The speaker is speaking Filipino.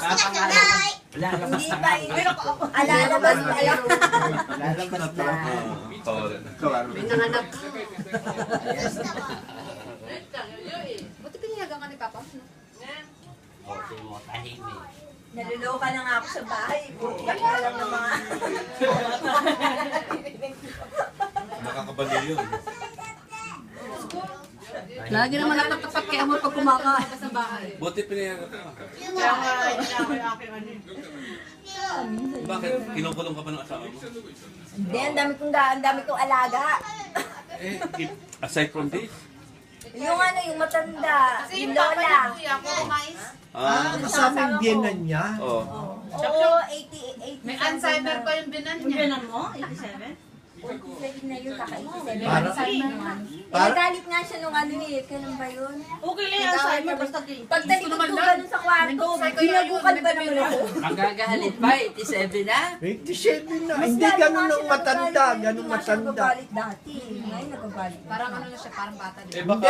Hindi pa yun. Alalabas pa yun. Lalabas na. May nanganak. Buti pinayagan ka ni Papa, no? Naluloka na nga ako sa bahay. Buti ka lang ng mga... Nakakabali yun. Lagi naman natatapat kaya mo pag kumakain. Sa bahay. Buti pinayagan ka. Kaya nga, hindi na ako yung aking ano. Bakit? Kinukulong ka pa ng asawa mo? Hindi, ang dami kong alaga. Aside from this? Yung ano, yung matanda. Kasi Yung yung Papa niya, lola. kuya, puro mais. Kasama yung biyenan niya. Oo. Oo, 80. May Alzheimer pa yung binan Yung niya. binan mo? 87? 47 na yun, kaka-87. Para- Alzheimer naman. Galit nga siya nung ano eh. Kailan ba yun? Okay lang yung Alzheimer, basta Pag talikod ko ganun sa kwarto, ginagukan ba naman ako? Ang gagalit pa, 87 na? 87 na. Mas Hindi lalo ganun nga ang siya matanda. nagagalit. Ganun Hindi nga siya matanda. nagagalit dati. Ngayon nagagalit. Parang ano na siya, parang bata din. Eh baka